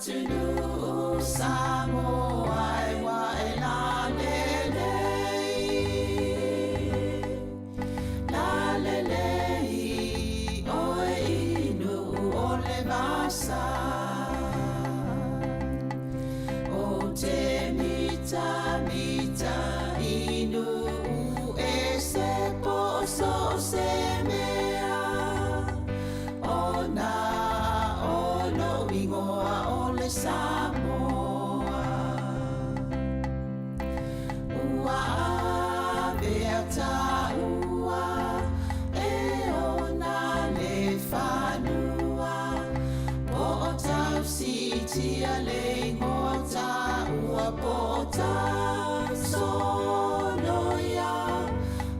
tunu Sāmoa wa e la lelei oe inu o le masa o te mita inu e se poso se mea o na o lo ingoa o le Sāmoa ua avea ta ua e ona le whanua po o tau sitia le ngota ua po o tau sonoia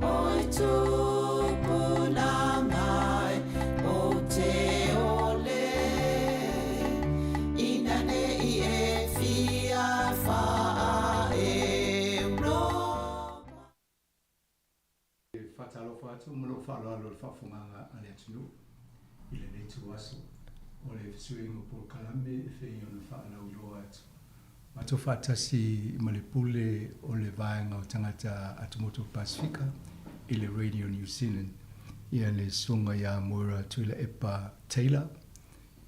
oi tupuna mai o te ole ina ne I e fia wha e Europa. Whatalofa atu, molo whaaloalo le whawhunganga ale atunu I le nei tu aso o le suingo po kalame e whei ona whaalau iloa atu. Mato whaatasi ma le pule o le vaenga o tangata atumoto Pasifika I le Radio New Zealand. Ia le sunga ia moira tu le Epa Taylor.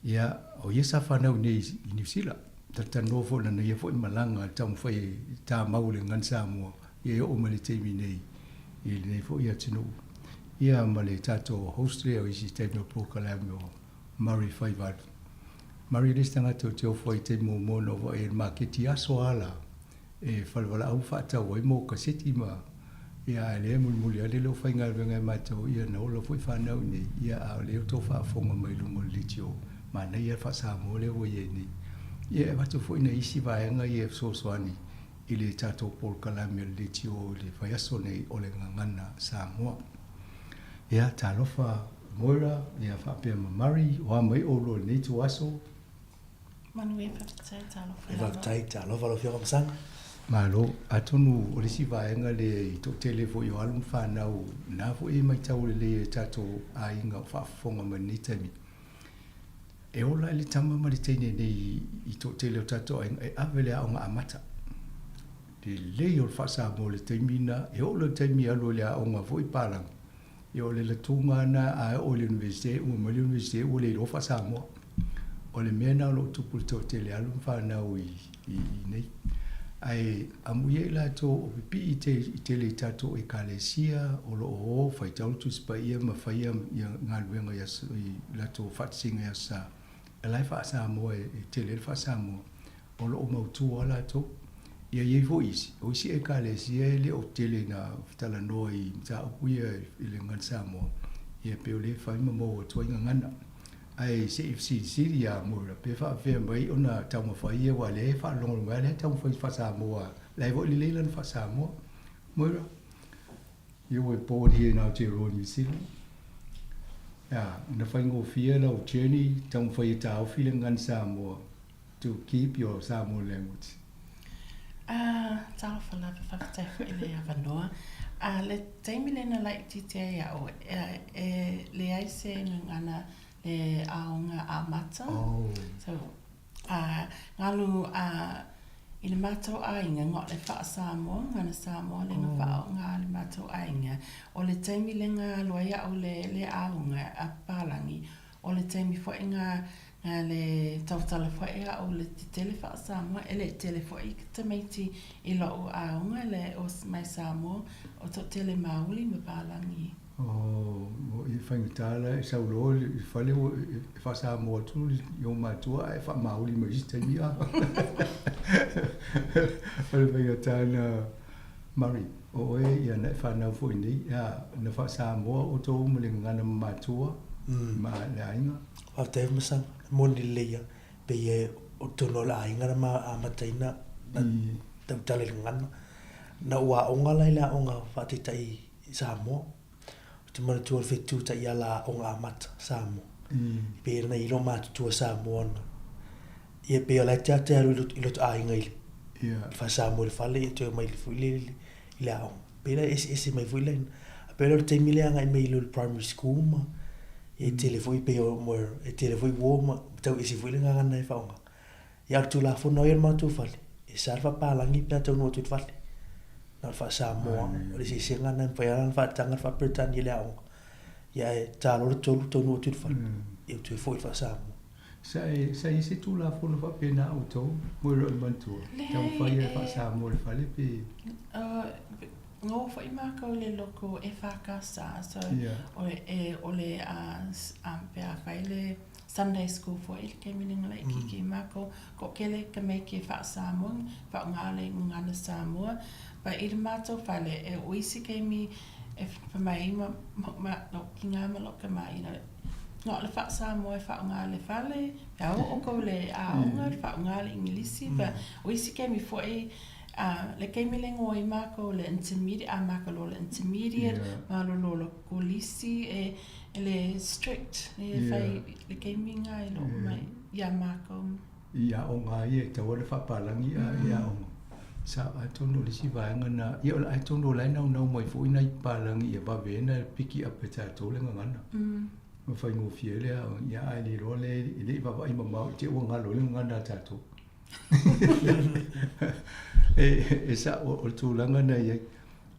Ia o ia sa whanau nei I New Zealand. Tata nofo na ia fo I malanga tamu whai tā maule ngan Sāmoa. Ia o male teimi nei. I le nei fo ia tino. Ia ma le tato host leo isi teimio po kalame o Murray Whaivat. Murray les tangata o te ofo I teimo mono wa e maketi aso ala. E whalawala au whaatau ai mo kaseti ma. Ia le muli ale lo whainga venga matau ia na ola fo I whanau nei. Ia a leo to whaafonga mai lungo litio. Ma nei ia whaasamo leo ie ni. Ia watu fo ina isi vaenga ia sosoani. I le tato Paul Kalame litio le whaiaso nei o le ngangana Sāmoa. Ia talofa moira ia whaapea ma Murray o mai olo nei tu aso. Manu e whakatai talofa. E whakatai talofa lo whio kamsanga. Malo atonu o le si vaenga le I to tele fo I o alum whanau na fo e mai tau le tato a inga whaafonga ma ni tami. E ola le tama ma le teine nei I to tele o tato e avele a onga amata. Le leo le whaasamo le teimina e ola teimi alo le a onga fo I palang. E o le latunga na a o le universite o ma le universite o le lo whaasamo. O le mea na lo tupu le to tele alum whanau I nei. Ai amuye la to o pipi I tele tato e kalesia o lo o fai tau tu spaia ma fai ia ngaluenga ia la to fatsinga ia sa e lai Sāmoa e tele Sāmoa o lo o mautua la to ia ye vo isi o isi e kalesia le o tele na tala noi ta uia I le ngan Sāmoa ia pe o le fai ma mo o tua ngana ai se ia mo pe fa fe mai ona tau ma fai ia wa le fa long wa le tau fai Sāmoa lai vo le lan Sāmoa mo you were born here now to New Zealand. Yeah, na fai ngo fia na o journey tau fai tau feeling ngan Sāmoa to keep your Samoan language. Talofa la whakatai I le awanoa. Le teimi lena lai titea ia o le aise ngana le aonga a mata. Oh. So, ngalu I le mātou ainga ngot le wha Sāmoa, ngana Sāmoa le ngā wha ngā le mātou ainga. O le teimi le ngā loia o le aonga a pālangi. O le teimi fo ngā le tautala fo o le tele wha Sāmoa, e le tele fo I te meiti I lo o aonga le o mai Sāmoa, o to tele mauli me pālangi. Oh, I whaingatala e saulo I whale o wha Sāmoa tu I o mātua e wha mauli ma isi teimi a. Whale whaingatala Murray, o e ia na whanau fo nei, na wha Sāmoa o tō ma le ngana mātua ma le ainga. Whaatai masang, moni leia, pe e o tono la ainga na ma amataina na tautale ngana. Na ua onga lai la onga whaatitai Sāmoa. Te mana tua whetu ta ia la onga amata Sāmoa. Pe na ilo mātu tua Sāmoa na. Ia pe o lai te aru ilo tu ainga ili. Wha Sāmoa le whale, e tue mai le fuile ili a onga. Pe la ese mai fuile. Pe la te mile anga I mai ilo primary school ma. E telefoi pe o mo e telefoi wo ma tau isi fuile nga ngana e whaonga. ia tu la fono ia ma tu fale e sarfa pa langi pe tu no tu fale na fa Sāmoa o le sisinga na pa ia fa tanga fa pretan ia au ia e talo tu no tu fale e tu foi fa Sāmoa sai se tu la fono fa pena auto mo ro mantu tau fa ia fa Sāmoa le fale pe ngo fa ima ko le loko e fa casa so o le pe a faile Sunday school for il kemiling like ki mako ko kele ka make fa Sāmoa fa ngale ngana Sāmoa pa il mato fale e oisi kemi e fa mai ma no kinga ma lo ka mai na no le fa Sāmoa fa ngale fale ya o ko le a nga fa ngale ingilisi pa oisi kemi fo e le kemiling o i mako le intermediate a mako lo le intermediate ma lo kolisi e le strict e fai le keminga e lo mai ya mako ia o nga ia te wale whapalangi ia o sa atono le si vaenga na ia o atono lai nau mai fo ina i palangi ia vavena piki up e tato le ngana ma fai ngō fie lea ia ai le role i le vava i mamau te ua ngalo le ngana tato e sa o tūlanga na ia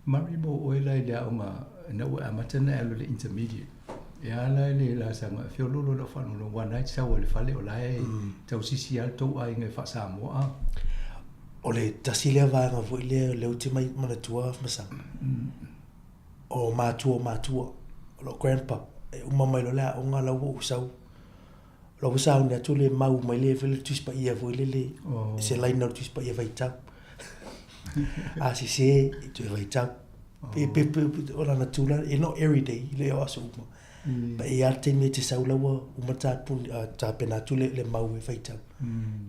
marimo o e lai lea o ngā na ua amatana alo le intermediate e ala le la sanga fiololo la whanu no one night sa le fale o lai tau sisi al tau ai ngai wha Sāmoa o le tasile vanga vo ile le ultima mana tua masang o matua lo grandpa e uma mai lo la o nga la wo usau ne tu le mau mai le vele tu spa ia vo ile se lai no tu spa ia vai tau si tu vai tau pe o la natura e no every day le o aso ba e arte me te saula wa uma pun ta pena tu le mau e vai tau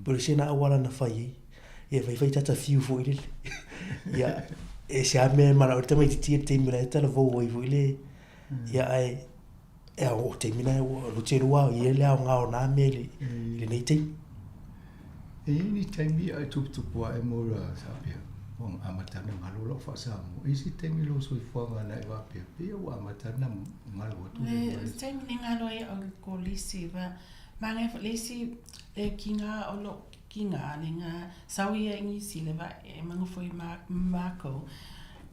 por se na awala na fai e vai tata fiu fo ile ya e se a me mara o te mai te mira e tala vo i vo ile ya e o te mina o lo te rua i le au ngao na me le nei te e ni taimi ai tupu ai mo ra sapia on amatana ngalo lo fa Sāmoa isi taimi lo so fuanga na va pe o amatana ngalo tu le taimi ngalo e o ko lisi va manga lisi e kinga o lo kinga linga sauia ngi sile va e manga foi mako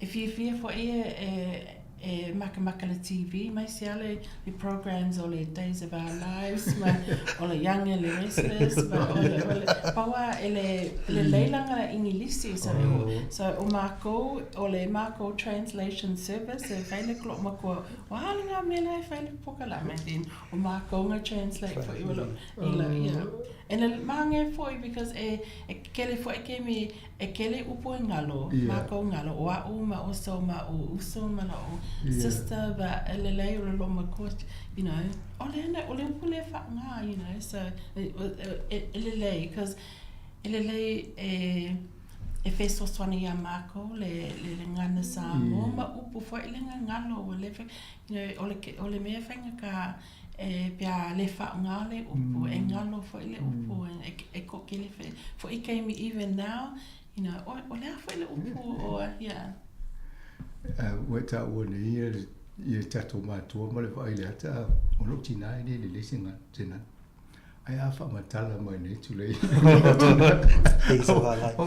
if you fear for e maka le TV mai siale the programs or the days of our lives ma o le young and the restless ma o le pawa ele leilanga ingilisi so o mako translation service e faile klo mako wahalinga mele faile pokala men o mako nga translate for you ila and el mange foi because e kele foi kemi e kele upo ngalo mako ngalo o uma o soma o usoma la o sister ba ele lo ma coach you know ole pule fa nga you know so ele because ele e feso swana ya mako le ngana Sāmoa ma upo foi le ngalo ole you know ole me fanga ka pia le fa ngale upo e ngalo foi le upo e ko kele fe for it came even now you know ole foi le upo or yeah weta wone ia tato matua ma le vai le ata o lo tina ni le lesinga tena ai a fa matala mai nei tu le o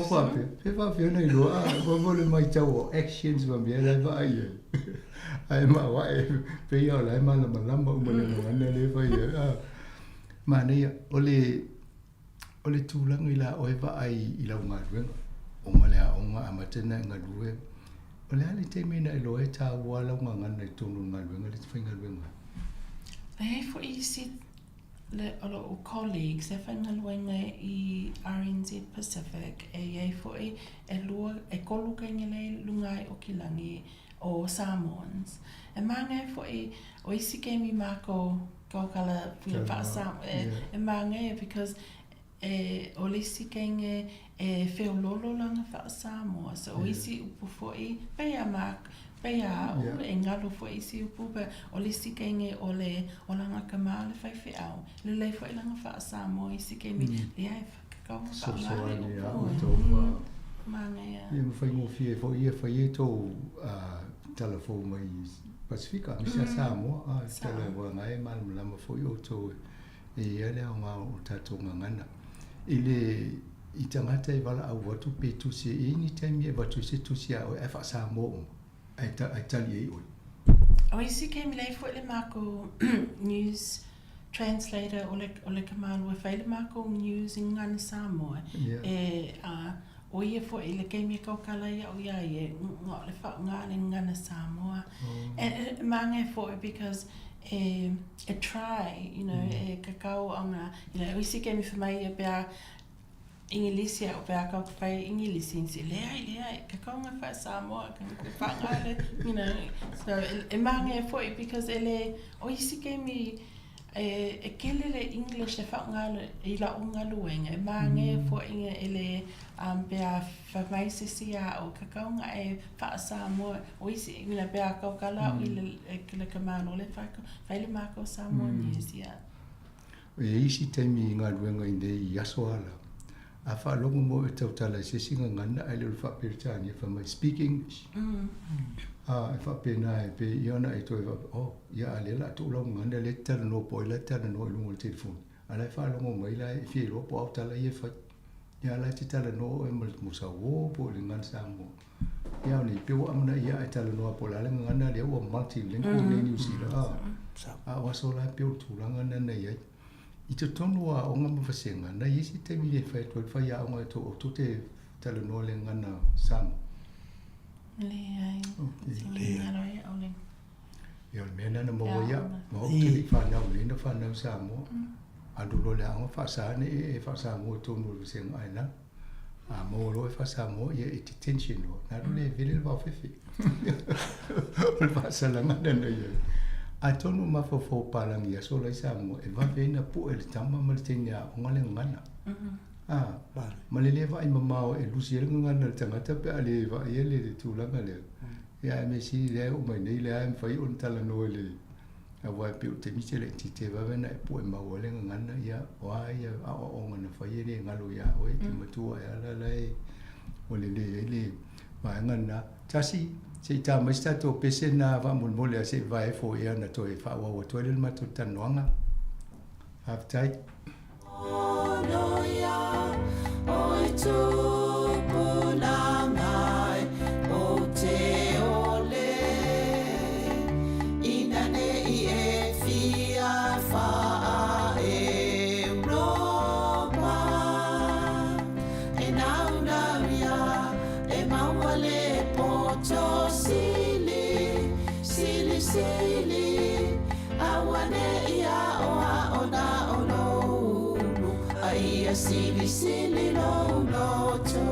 fa pe nei lo a bo le mai tau actions va bien la vai ai ma wa pe yo la ma la ma le ngana le vai ma nei ole tu lang ila o va ai ila nga o ma le o nga amatena nga duwe ole ali te mena lo e ta wala nganga na tonu ngalwe ngali tfinga lwenga for easy le o colleagues e fangal wenga I RNZ Pacific for lo e kolu kengele lungai o kilangi o Samoans e manga for o isi kemi mako kala fa sam e manga because o lisi kenge feo lolo langa fa Sāmoa so o isi upu foi pea o engalo foi isi upu o lisi kenge o langa kamale fai fe au le lei foi langa fa Sāmoa isi kemi le ai ka so ni a to manga ya ia fai mo fie foi ia fai to telefone mai Pacifica mi sa Sāmoa tele wa ngai mal lama foi o to e ele o nga o tato ngana I tangata I wala au watu pe tusi ni taimi e watu se tusi a o e fa Sāmoa ai tali e oi. O isi ke mi lei fo le mako news translator o le kamalo e whaile mako news in ngana Sāmoa. O ia fo le ke mi kau kala ia o ia e le wha ngana ngana Sāmoa. And mange fo because a try, you know, e kakao anga, you know, o isi ke mi whamai e bea Ingilisia o bea kau whai Ingilisi nsi lea kakao nga wha Sāmoa ka whangale, you know, so e mange e foi because ele o isi ke mi e kele le English e whangale I la unga luenga e mange e foi inga ele bea whamai sisia o kakao nga e wha Sāmoa o isi ina bea kau kala o le kamano le whai le mako Sāmoa news ia. E isi taimi ngā luenga I nei I aso ala. A whaalongo mo e tautala se singa ngana ai le whaperitani e whamai speak English. E whapena e pe iona e toi ia alela tu lau ngana le tala no po ila tala no ilungo le telefoni. Ala e whaalongo mo ila e whie ropo au tala i e whai. Ia ala te tala no e musa o po le ngana Sāmoa. Ia o ni pewa amana ia e tala no po lale ngana le ua multilingual ne New Zealand. A waso la pewa tūranga nana iai. I te tonu a o ngā mawhasenga, na isi te mire whai tō whai a o ngā tō te tala no le ngana Sāmoa. Le ai, le au le. Ia le mena na maua ia, ma o te whanau le na whanau Sāmoa. Andu lo le anga whaasane e whaasamoa tōnu le whasenga ai na. A maua lo e whaasamoa ia e detention lo. Nā le vele le whawhewhi. O le whaasalanga nana ia. A tonu mawhawhau palangi a sola I Sāmoa e wawena po e le tama ma le tenia o ngale ngana. Ma le lewa I mamao e lusi ele ngana le tangata pe a le wa e le tūlanga le. Ia e me si le o mai nei le a e mwhai o le tala no le. A wai pe o te mite le ti te wawena e po e maua le ngana ia o a ia a o ngana whai e le ngalo ia o e te matua e ala lai o le le wa ngana. Tasi se ta mai sta to pese na va mon mole se vai fo ia na to e fa wa to le ma to tanoanga have tight no ya o tu pulangai o te ole ina ne I e fia fa Europa e nau ya e mawale poto sili awane ia o na ono ai sili no to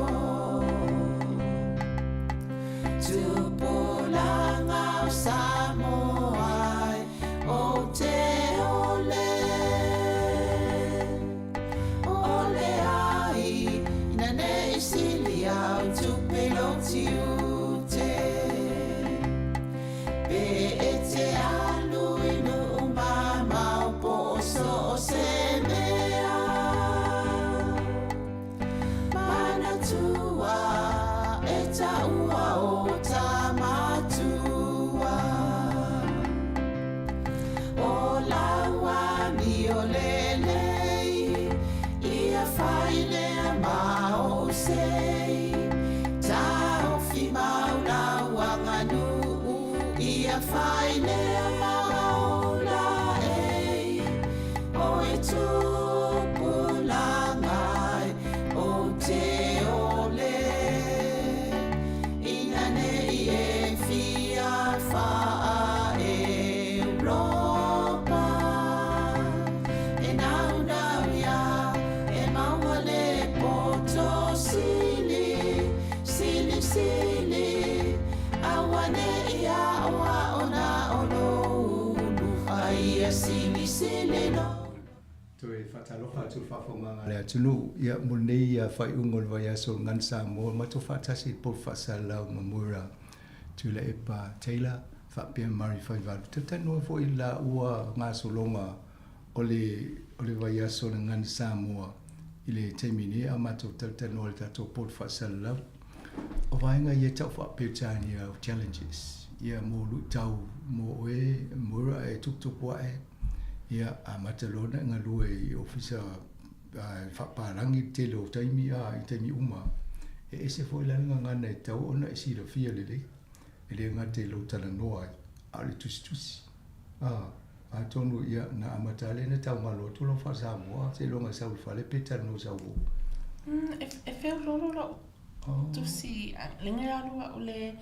tupulanga Sāmoa o te ole ai ina ne sili au tupelo tiu Talofa tu whawhonga le atunu ia munei ia whai ungol vai aso ngan Sāmoa ma tu whatasi po whasalau mamura tu le epa Taylor whapia mari whai walu te tanu fo I la ua ngā solonga o le vai aso ngan Sāmoa I le teimini a mato tanu o le tato po whasalau o vainga ia tau whapia tani au challenges ia mo lu tau mo oe mura e tuktukua e ia a matalona nga lue I ofisa whakaparangi te leo taimi I taimi uma. E se foi langa ngana e tau ona e sira fia lele. E le ngate lo tala noa ale tusi. A tonu ia na amatale na tau ngalo tulo fa Sāmoa se longa sa fale peta no sa wo. E feo lolo lo tusi lenga alua o le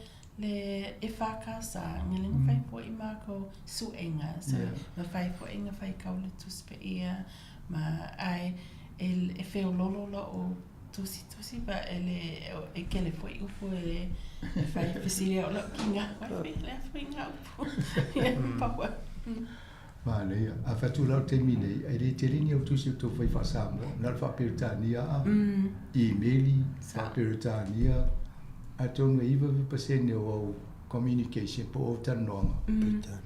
e whakasa ngelinga whai po I mako suenga. So ma whai po inga whai kaule tusi pe ia ma ai e feo lolo lo o tusi ba e kele po I upo e whai pisilia o lo kinga wai whinga upo. Paua. Mana ia, a whatula o te mine, e re te ringi au tusi o tō whai wha Sāmoa, nara whaperitania e-maili, whaperitania, a tonu e iwa vipasene o au communication po o tanonga,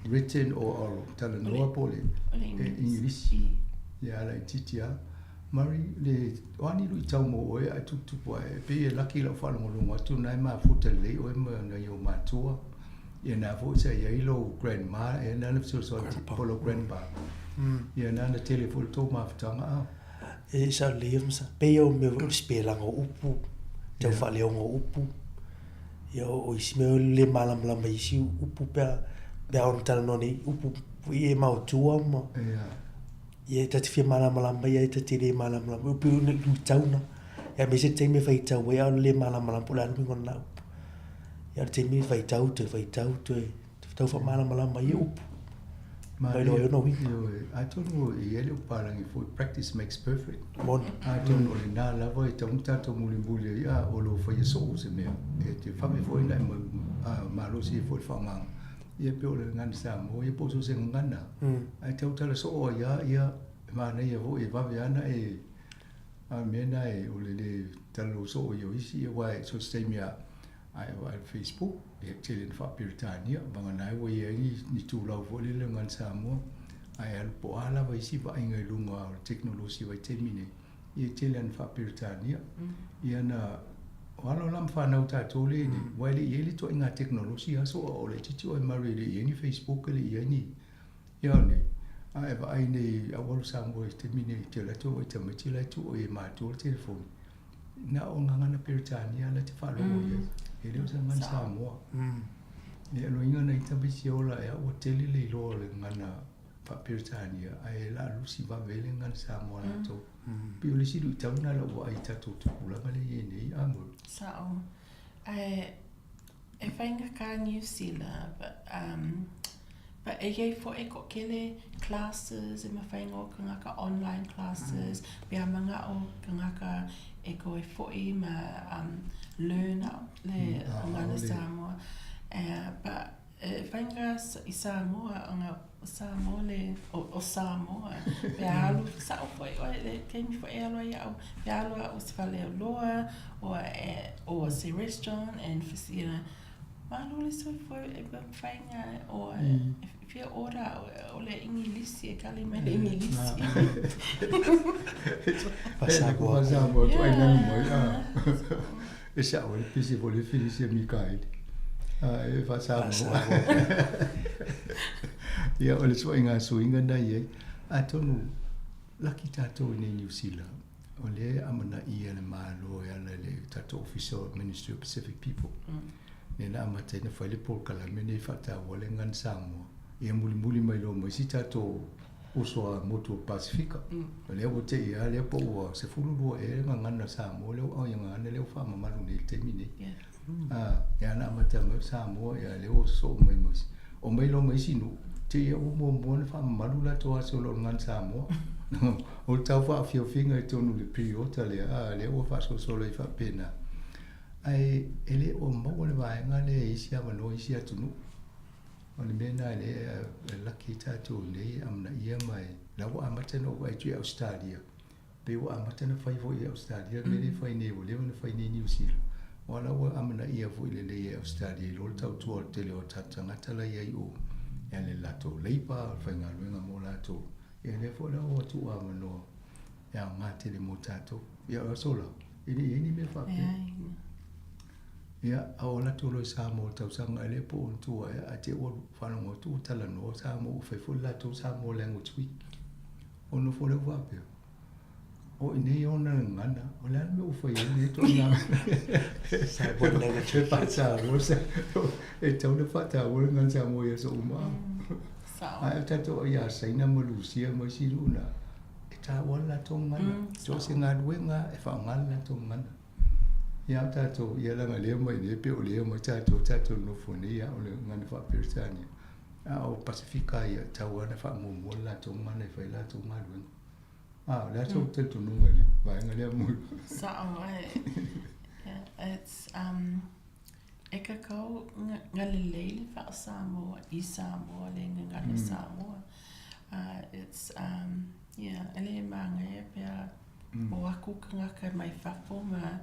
written o oral, tala noa po le, e English, ia ala I titia, mari le wani lui tau mo oe a tutupu e pe e laki lau whalongolongo atu nai maa futa le oe ma na iau mātua, ia nā fo sa ia ilo grandma e nana so polo grandpa ia nana telefon to mafutanga a e sa leam sa pe o me spelanga upu te fa le o upu ia o isme le malam la mai si upu pe on tal no ni upu e ma tua ma ia te fi malam la mai ia te le malam la upu ne lu tauna ia me se te me fai tau ia le malam la pula no ngona ia te mi vai tau te tau fa mala mai upu mai no no wi I don't know e ele parangi for practice makes perfect mon I don't know na la voi te unta to muli ia o lo fa yeso se me e te fa me foi na ma lo si foi fa ngang ia pe o le ngan Sāmoa ia po so se ngana ai te utala so o ia ma na ia vo e va viana e a mena e o le talo so o yo isi wa so stay me ai wa Facebook e tele fa Britania banga nai wo ye ni tu lau fo le ngan Sāmoa ai al po ala wa isi ba inga lunga technology wa termine e tele fa Britania ia na wala lam fa na uta tole ni wa le ye le to inga technology aso o le titi o mari le ye ni Facebook le ye ni ia ne ai ba ai ne a wo Sāmoa termine te la to te me la to o e ma to telefone na o ngana Britania la te fa lo ye ele usa ngan Sāmoa e lo inga nei tabi si ola e o tele le lo le ngana fa Britania ai la lusi va vele ngan Sāmoa la to pi o le si lu tau na lo ai ta to kula ngale ye nei amo Sao e whainga ka New Zealand but e iei fo e ko kele classes e ma whainga o ka ngaka online classes pia manga o ka ngaka e ko e fo i ma learner le ngana Sāmoa but whainga I Sāmoa anga Sāmoa le o Sāmoa pe alu sa o fo le kemi fo e alu ia o pe alu o se fale o loa o se restaurant and fasina malu le so fo e whainga o fia ora o le ingilisi e kali mai le ingilisi Sāmoa to ai nanu mai e sa o le pisi vo le filisi mi kai e fa Sāmoa ia o le so inga suinga na ye a tonu laki tato ne New Zealand o le amana ia le malo ia le tato official Ministry of Pacific People ne na amata ne fa le por kala me ne fa ta o le ngan Sāmoa ia muli mai lo mai si tato o so moto Pacifica le o te ia le po o se fulu e ngana Sāmoa le o ia ngana le o fa mamalu ne termine ia na amata me Sāmoa ia le o so mai mas o mai lo mai sinu te ia o mo fa mamalu la to aso lo ngan Sāmoa o tau fa fio finga e tonu le priota le o fa so le fa pena ai ele o mo le vai ngale isia mano isia tunu o le mena le laki tatu le amna ia mai la o amata no vai tu Australia pe o amata na fai vo i Australia me le fai ne o le fai ne New Zealand wala o amna ia vo le Australia lo tau tu o tele o tatanga tala ia o ele lato leipa fai ngaluenga mo lato ele fo la o tu amano ya ngate le mo tato ya sola ini me fa ia o la tu lo Sāmoa tau sanga ele po on tu a te o whanongo tu tala no Sāmoa fai fu la tu Sāmoa language week ono fo le wa pe o nei ona ngana o la me o foi ni to na Sa bon nega che pa sa o sa e tau le fa ta o ngan sa mo ya so uma ai ta to ya sai na mo lucia mo si luna e ta wala to ngana to se nga duenga e fa ngana to ngana ya ta to ya la ngale mo ni pe o le mo ta to no foni ya o le ngana fa persani o Pacifica ya ta wana fa mo mo la to ngana fa la to ngana la to te no ngale va ngale mo Sāmoa, it's eka kau ngalilei le wha Sāmoa I Sāmoa le ngana Sāmoa. It's ele manga e pia o aku kangaka mai whapo ma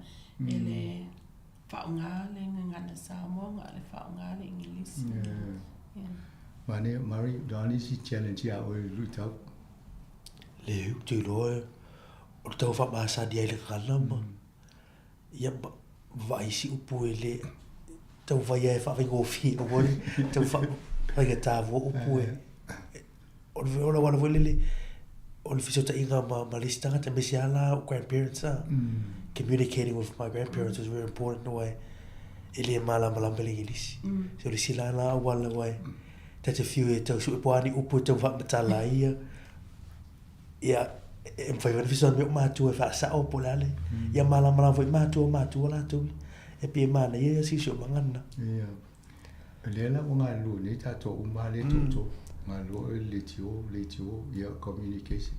ele whaunga le ngana Sāmoa ngā le whaunga le Ingilisi. Mane Mari Dani si challenge ya o lu tau Leu, tu loe. O tau wha maasa di aile kala ma. Ia vai si upu ele. Tau vai e wha vingo fi o wole. Tau wha vai e tāwo upu e. O le wana wana wole o le fisota inga ma listanga te mesi ala o grandparents a. Communicating with my grandparents was very important no way. Ele e mala malambele ngilisi. So le sila la wala wai. Tate fiu e tau su e poani upu tau wha matala ia. Ia e fai wani fisa me mātua e wha sa o polale. Ia mala foi mātua la tu. E pia mana ia si so mangana. Ia. Lela o ngā lu ni tato umale toto. Ngā lu le tio ia communication.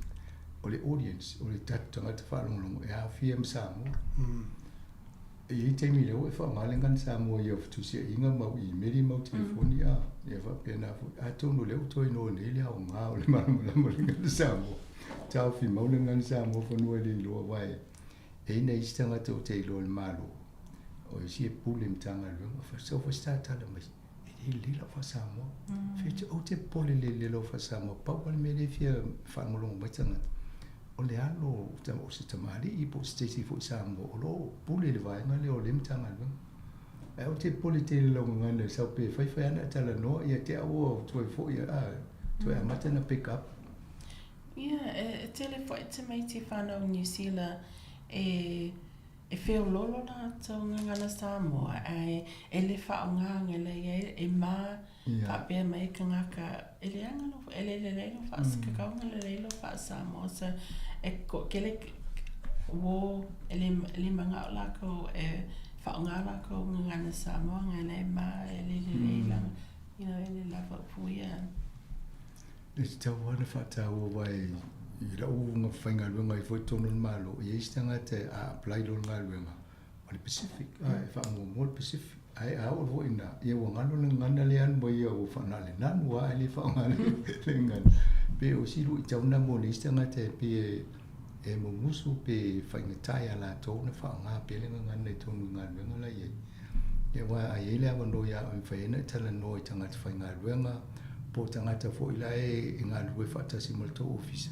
O le audience, o le tato ngata whalonglongo e a FM Sāmoa. I te mi leo e wha malengan Sāmoa ia ftusia inga mau I meri mau telefoni a. Ia wha pena fu. A tono leo toi no ne lea o ngā o le malengan Sāmoa. Tau fi maulengan Sāmoa whanua le iloa wai. E nei stanga tau te iloa le malo. O I si e pule mtanga lunga. Whasau whastata mai. E lila wha Sāmoa. Whete o te pole le lilo wha Sāmoa. Pauwale me le fia whanulongo mai tangata. O le alo o se tamari I po stesi fo Sāmoa. O lo pule le vaenga le o le mtanga lunga. E o te pole te lilo ngana. Sau pe whai ana tala noa. Ia te awa tuai fo ia a. Tuai amata na pick up. E tele fo te mai te whanau New Zealand e whio lolo na tau ngana Sāmoa e le whaunga ngele e mā whapea mai ka ngaka e le angalo e le leilo whaasakakau ngale leilo wha Sāmoa so e kele wo e le manga o lako e whaunga lako ngana Sāmoa ngale mā e le leilanga e le lava puia E te tau wana whatau wai I la unga whainga luenga I fwoi tono malo I eistanga te a apply lo ngā luenga o le Pacific e whaango mo le Pacific ai a o roi na I o ngano le ngana le anu wai o whana le nanu a le whaanga le ngana pe o siru I tauna mo le eistanga te pe e mo musu pe whainga tai a la tau na whaanga pe le ngana I tonu ngā luenga la iei e wa a iei le awa no ya o mwhaena tala no I tangata whainga luenga po tangata fo ila e ngā lue whatasi malto ofisa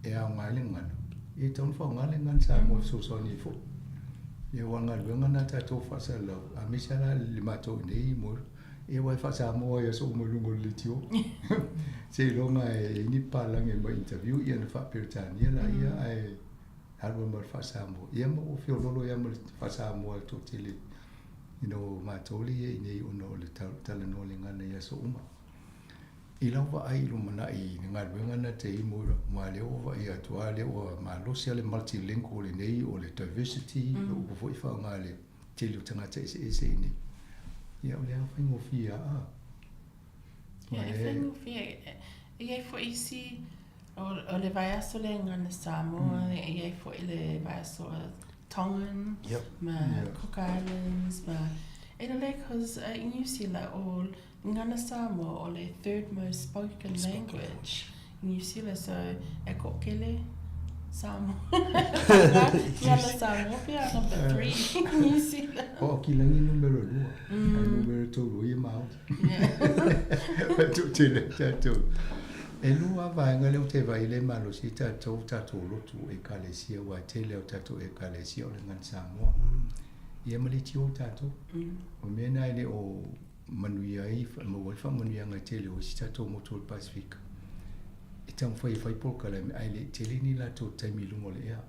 e a ngā le ngana e taun wha ngā le ngana Sāmoa so soni fo e wa ngā lue ngana tato whasa lau a misala le mato nei mo e wai wha Sāmoa ia so umalungo le tio se longa e ni palang e ma interview ia na wha Peritania la ia ai harua mar wha Sāmoa ia ma o whio lolo ia ma wha Sāmoa to tele matoli e nei ono le talano le ngana ia so uma I lau wa ai lo mana I ngā ruenga na te imo ma leo wa I atua leo ma losia le multilingual le nei o le diversity lo upo fo I wha ngā le te leo tangata ese nei. Ia o lea whaingo fia a. Ia e whaingo fia. Ia fo isi o le vai aso le ngana Sāmoa, ia fo I le vai aso Tongan, ma Cook Islands, ma e le cause in New Zealand o ngana Sāmoa o le third most spoken language in New Zealand so e kokele Sāmoa ngana Sāmoa pia number 3 in New Zealand o kilangi numero 2 numero 2 ia mau tu tele tato e lua vaenga leo te vai le malo si tato lotu e kalesia wa te leo tato e kalesia o le ngana Sāmoa ia mali tio tato o mena ele o manuia I mo wolfa manuia nga tele o sita to motor Pacific itam fai pol kala ai le tele ni la to taimi lungo le ia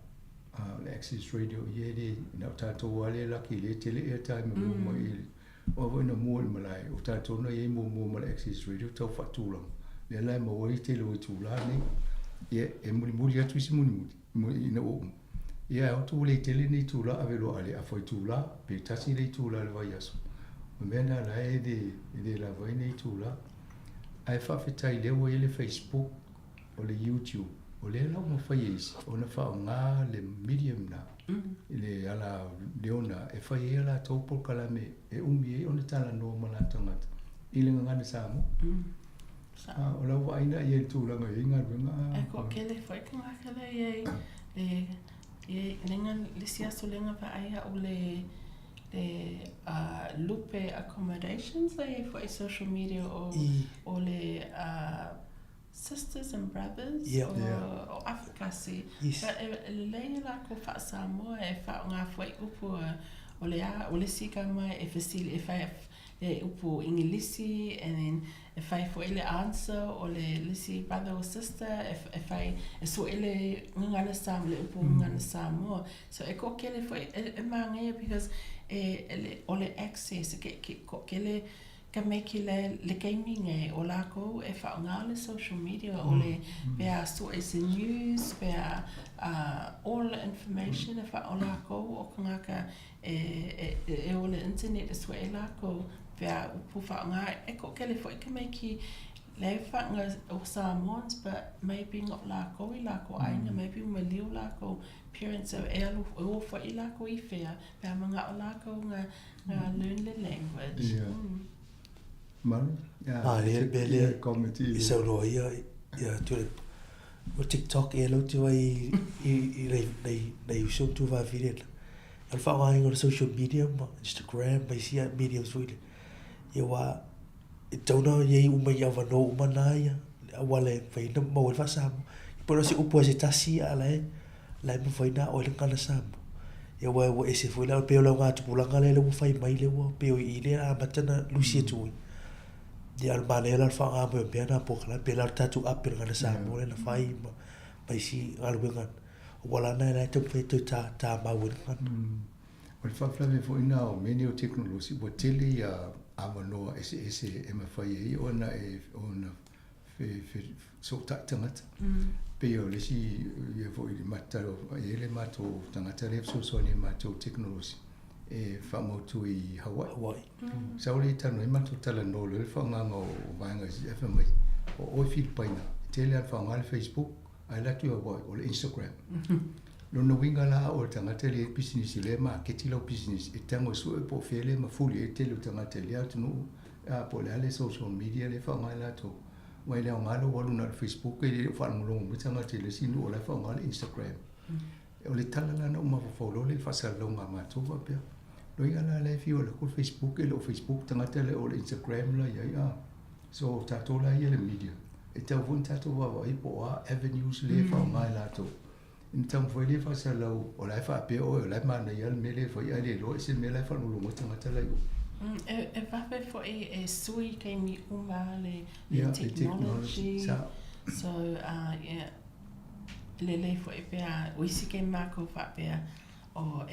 le Access Radio ye de na tato wale la ki le tele airtime mo ile o vo na mo le malai o tato no ye mo le Access Radio tau fatula le la mo i tele o tula ni ye e mo ya tu si mo ina o ye o tu le tele ni tula avelo ale a foi tula pe tasi le tula le vai aso me na la e de la vai ni tula ai fa fetai le o ile Facebook o le YouTube o le la mo fai isi o na fa nga le medium na le ala leona e fai ala topo kala me e umi e ona tala no mana tangata ile nga na samo o la wa ina ye tu la nga inga nga e ko kele foi ka kala ye lenga lisia so lenga va ai o le lupe accommodations like for social media or le sisters and brothers or Africasi. But le la ko fa Sāmoa e fa nga foi upo o le sika mai e facile if I e upo ingilisi and then if I for ele answer or le lisi brother or sister if I so ele ngana Sāmoa le upo ngana Sāmoa so e ko kele foi e mangi because o le access ke ko kele ka make le gaming o la ko e fa nga le social media o le bea so is the news bea all information e fa o la ko o nga ka e o le internet so e la ko bea pu fa nga e ko kele fo ka make le fa nga o Samoans but maybe not la ko ainga maybe maliu la ko parents of o fo i la ko I fea bea mga o la ko nga learn the language Mal, bele comedy. Isa lo ya tu o TikTok e lo tu ai nei uso tu va viral. Al fa ai on social media, Instagram, mai sia media suile. E wa e tona ye uma ya va no uma naia. Wale fai na mo fa sam. Por se upo se tasi ala la mo fai na o le kana sam. E wa e se foi la pe lo nga tu pulanga le lo fai mai le wo pe o ile a matana lucia tu. Di albanela fa nga mo pena po kala pela tatu apir kana Sāmoa na fai mai si alwengan wala na te pe ta ma wen kan o fa flave fo ina o menio technology bo tele ya amano ese e ma fai e ona fe so ta tangata pe o le si ye fo i matalo ele mato tangata le so ni mato technology e fa mo tu I Hawaii sauri tano I mato tala no le fa nga ngo vanga si FM o Filipaina tele fa nga Facebook ai la tu o Instagram no winga la o tanga tele business le ma ke tilo business e tango su e po fele ma fuli e tele tanga tele atu no a po le social media le fa nga la to wai le nga lo walu na Facebook e fa ngo mo tanga tele sinu o la fa nga Instagram o le tala la no ma fo lo le fa sa lo nga ma to va pe lo inga la le fi o le ko Facebook e lo Facebook tanga tele o Instagram la ya so tato la ye le media e te vun tato va I po avenues le fa nga la to então foi le fa sa lo o la fa pe o la ma na ya me le foi ale lo se me la fa no lo tanga tele e va pe fo e sui ke mi uma le technology so le fo e pe o isi ke ma ko fa pe o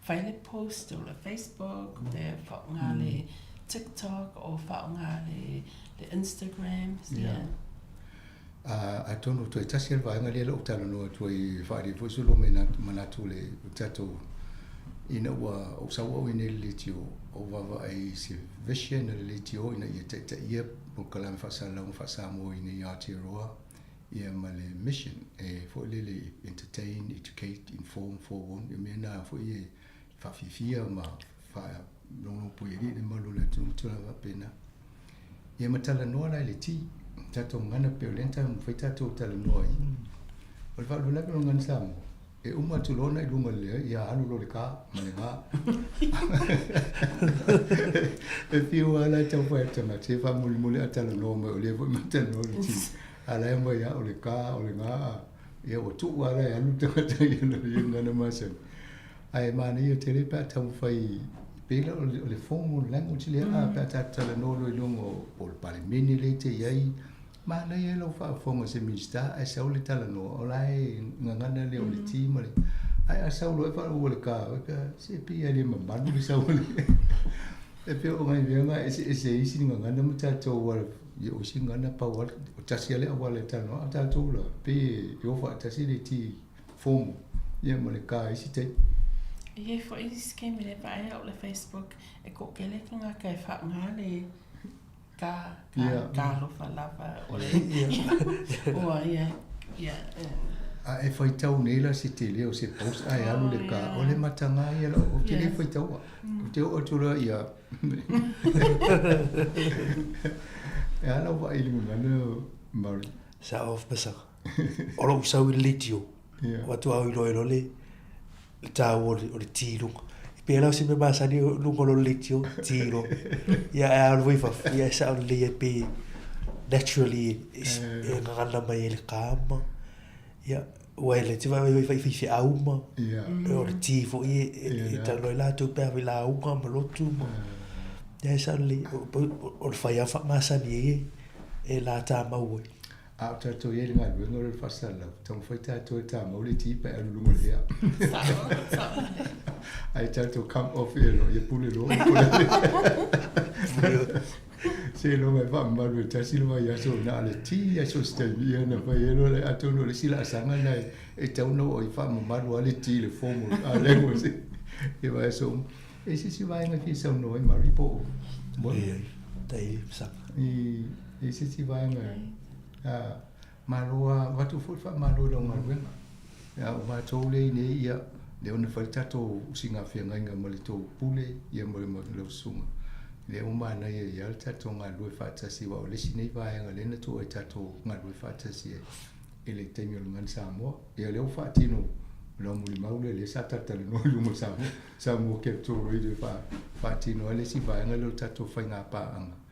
fai le post o le Facebook le fa nga le TikTok o fa nga le Instagram a tono to tasi va nga le o talo no to I fa di fo solo mana to le tato ina wa o sa wa ina le tio o va ai si vision le tio ina ye te ye po kala fa sa la fa sa mo ina ya te roa ia ma le mission e fo le entertain, educate, inform, forewarn e mena fo ye fa fifia ma fa no po ye le malo le tu la pena ia matala no la le ti tato ngana pe lenta mo fa tato tala no ai o fa lo la pe ngana sam e uma tu lona I lunga le ia anu lo le ka ma e fiu ala tau fa tanga te fa muli atala no mo le vo matala no le ti ala mo ya o le ka o le nga ia o tu ala ya lu te ta ia no ngana ma se ai mana ia te repa tau fai pela o le fomo language le a pata tala no lo lungo o le pale mini le te iai mana ia lo fa fonga se mista ai sa o le tala no o lai ngana le o le ti mo le ai a sau lo fa o le ka se pi ali mamanu le sau le e pe o ngai venga ese isi nga ngana mata to wa ye o singa na pa wa o tasi ale wa le tano ata to la pe yo fa tasi le ti form ye mo le ka isi te Ie fo i skemi le vai o le Facebook e ko kele nga kai fa nga le ka lo fa lava o le o ia a e fai tau nei la se te leo se post ai alu le ka o le matanga ia lo o te le fai tau o te o tura ia e ala wa ili ngana mari sa of pesa olo usau litio watu au ilo le ta o le tiro pela se me basa ni no con lo litio tiro ya al voi fa ya sa le pe naturally e ngana mai le kama ya wele ti va fi auma o le tifo e ta no la tu pe la auma ma lo tu ya sa le o fa ya fa masa ni e la ta ma wo a ta to ye nga lu ngol fa sa la tong fa ta to ta mo le ti pe lu ngol ya ai ta to come off ye pule lo se lo me va ma lu ta si lo ya so na le ti ya so sta ye na fa ye lo le ato no le sila sanga na e ta no o fa ma lu le ti le fomo a le mo se e va so e si va nga fi so no e ma ripo mo dai sa e si va nga malua watu fa malua lo ngalwen ya wa tole ne ya le ona fa tato singa fe nga mali to pule ya mo lo sunga le uma na ya tato ngalu fa tasi wa le sine va nga le na to tato ngalu fa tasi ele tenyo ngan Sāmoa ya le fa tino lo muli maule le sa tata no lu mo Sāmoa ke to ri de fa tino le si va nga lo tato fa nga pa anga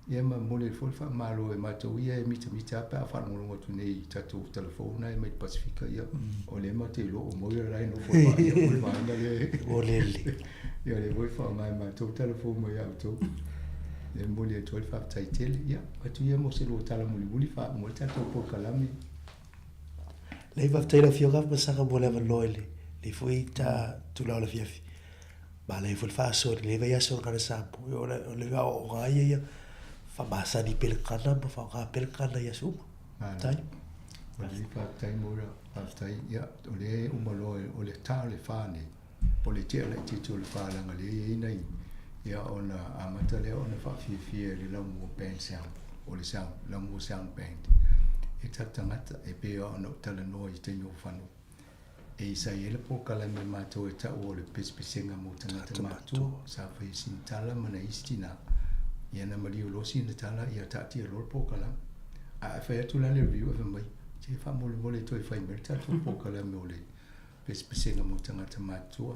ia ma mole fol fa malo e mato ia e mita pa fa no ngo tu nei tato telefona e mai Pacifica ia o le mate lo o mo ia rai no fo fa ia mo va nga le o le ia le voi fa mai mato telefona ia auto e mole e tol fa tai tel ia atu ia mo se lo tala muli fa mo tato po kalami le va tela fioga ma sa mo le loile le foi ta tu la fiafi ba le fol fa so le va ia so kana sa po o le va o ga ia fa masa di pelkana ma fa ga pelkana ya suma tai wali fa tai mora fa tai ya ole umalo ole tale fa ne politia le titolo fa la ngale nei ya ona amata le ona fa fi le la mo pensa ole sa la mo sound band e tatangata e pe ona tala no i te no fano e sa ele po kala me mato e ta ole pespisenga mo tangata mato sa fa sintala mana istina ia na mali o losi na tala ia tati lo po kala a fa tu la le review of mai che fa mo le to fa merta tu po kala me ole pese na mo tanga tamatua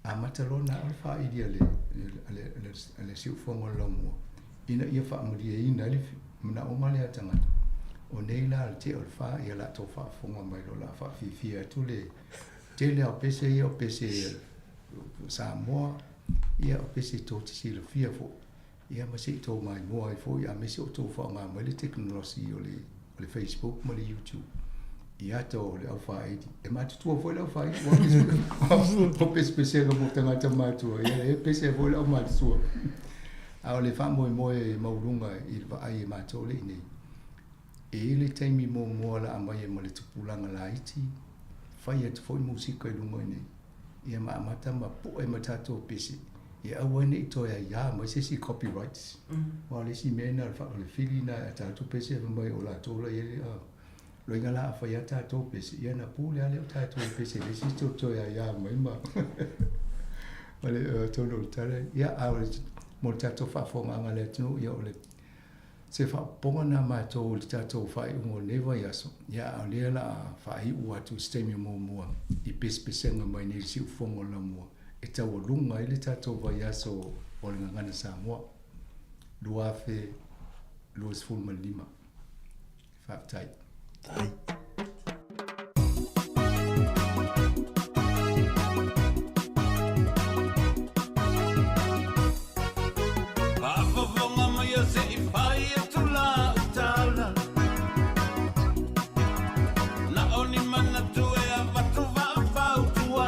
a matalo na fa idea le si fo mo lo mo ina ia fa mo dia ina le na o male tanga o nei la te o fa ia la to fa fo mo mai lo la fa fi tu le te le o pese Sāmoa ia o pese to si le fia fo ia ma se to mai mo ai fo ia me se to fa ma mo le technology o le Facebook mo le YouTube ia to le au fa e ma tu fo le au fa o pes pese mo tanga tama tu ia e pese fo le au ma tu a le fa mo mo lunga i va ai ma to le ni e le taimi mo la mai mo le tupulanga la iti fa ia to fo musika lunga ni ia ma mata ma po e ma tato pese ia awani to ya ma se si copyrights wa le si mena fa le filina ta to pese mai o la to la ye lo ngala fa ya ta to pese ia na pule ale ta to pese le si to ya mai ma wale to no tale ia a mo ta to fa fo nga le tu ia ole se fa ponga na ma to ta to fa ngo neva ya so ia ale la fa i wa to stemi mo i pese nga mai ni si fo ngo la mo e tau o lunga i le tatou vai aso o le ngangana Sāmoa lua fe luas fulma lima whaatai tai Na oni mana tu e a watu wa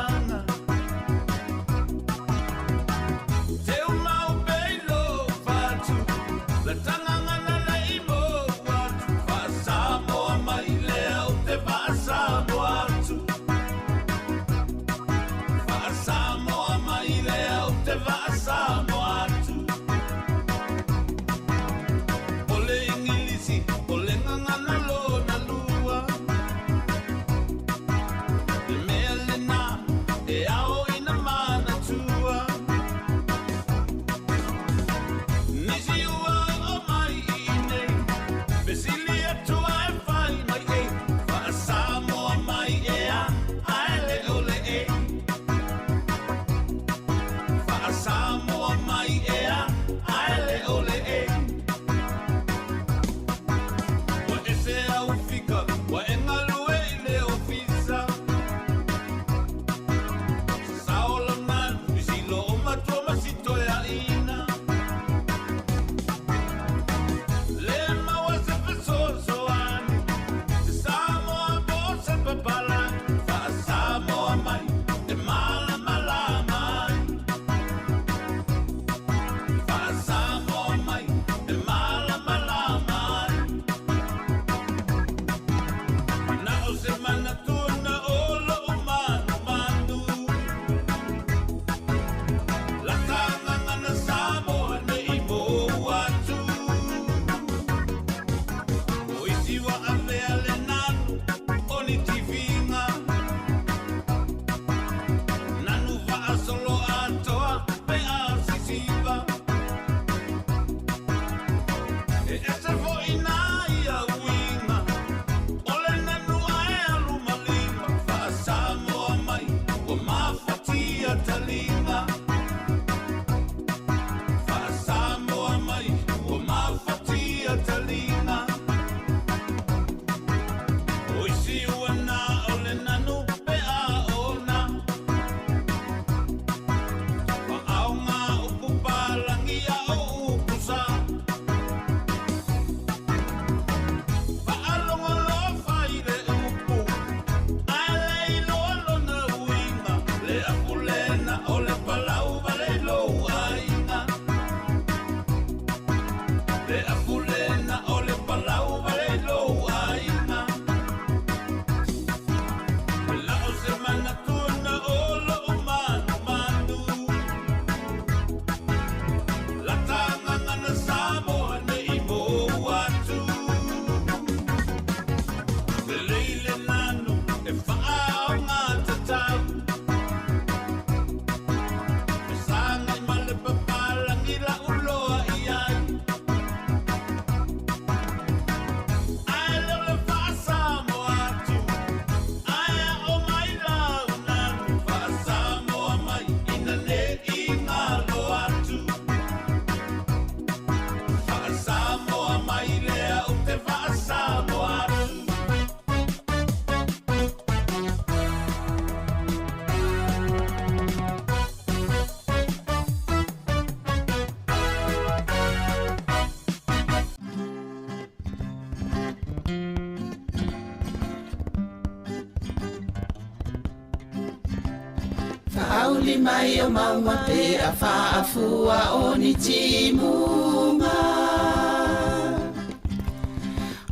Auli mai o maua pe a whaafua o ni timunga.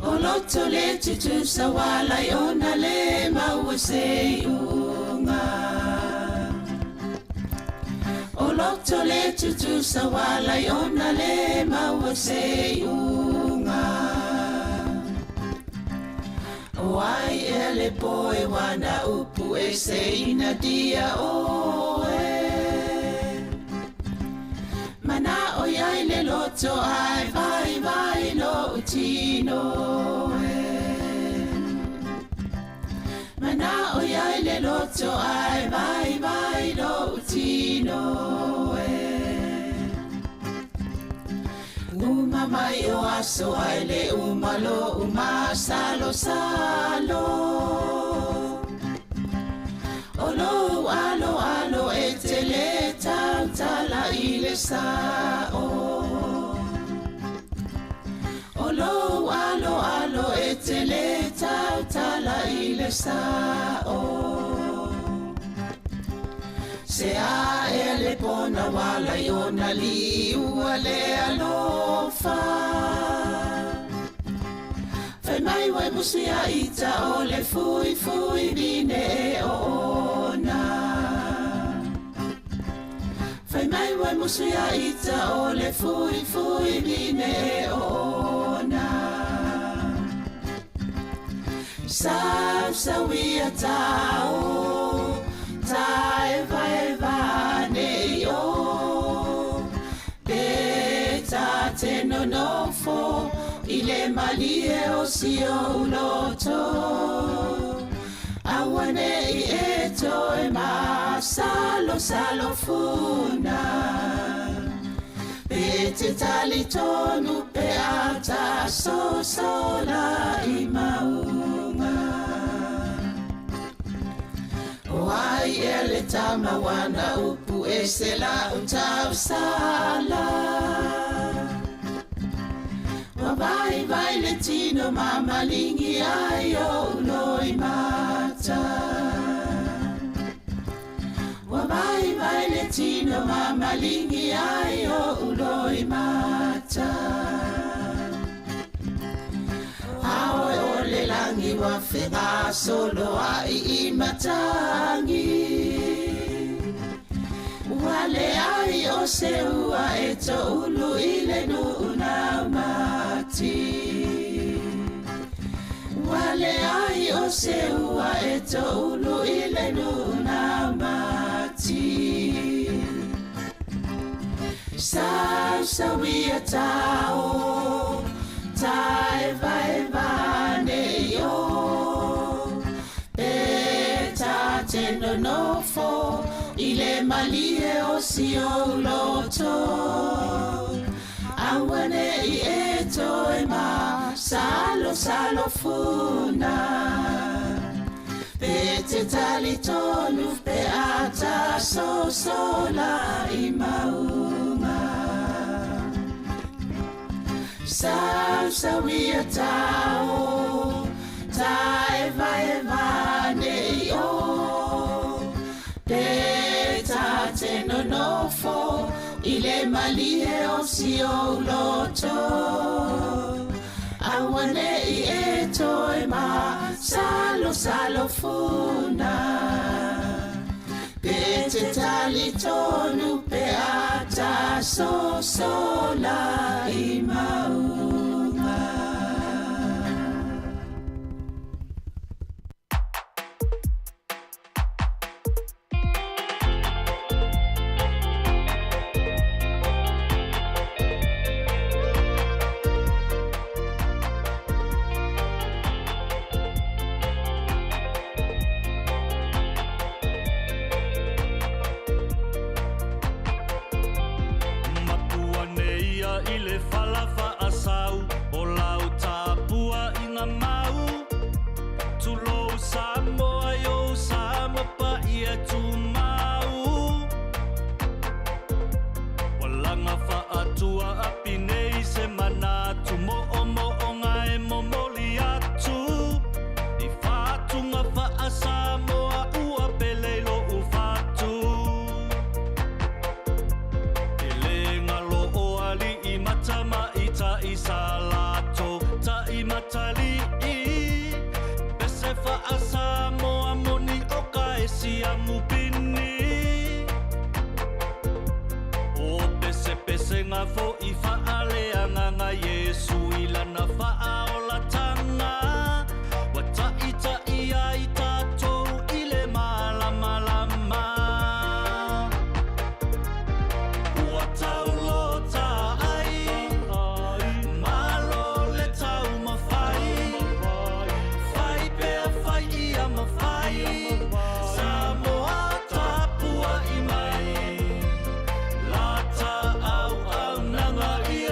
O loto le tutu sa walai o na le maua se unga. O loto le tutu sa walai o na le maua se unga. O ai e le poe wana upu e se ina dia o e. Mana o iai le loto ai vai vai lo utino e. Mana o iai le loto ai vai vai lo utino e. Uma mai o aso ai le umalo uma salo salo. Olo alo alo e te le tau tala i le sao. Olo alo alo e te le tau tala i le sao. Se a e le pona wala i ona li ua le alofa. Fai mai wai musi a ita o le fui fui vine e ona. Fai mai wai musi a ita o le fui fui vine e ona. Sau sauia tau tae vai vane yo. Beta te no nofo ile malie o si o loto. Awane I eto e ma salo salo funa. Bete tali tonu pe ata so sola I maunga. O ai e le tama wana upu e se la utau sala. Wa vai vai le tino mama lingi ai o loi mata. Wa vai vai le tino mama lingi ai o loi mata. Aoe o le langi wa whenga solo ai I matangi. Wale ai o se ua e to ulu I le nuna mati. Wale ai o se ua e to ulu I le nuna mati. Sau sauia tau tae vai vane yo. Beta te no nofo ile malie o si o loto. Awane I eto e ma salo salo funa. Bete tali tonu pe ata so sola I maunga. Sau sauia tau tae vai vane yo. te nonofo I le malie o si o loto Awane I e toi ma salo funa Pe te tali tonu pe ata sola I maunga Nanga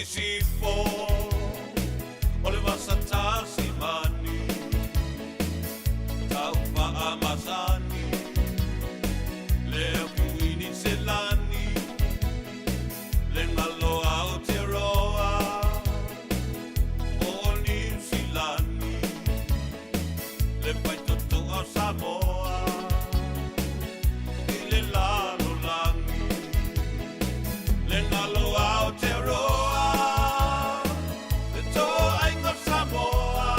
sisipo ole vasatasi mani tau amazani le kuini selani le ngalo Aotearoa o New Zealani le paitoto a Sāmoa i le lalo langi le ngalo Aotearoa le to ainga Sāmoa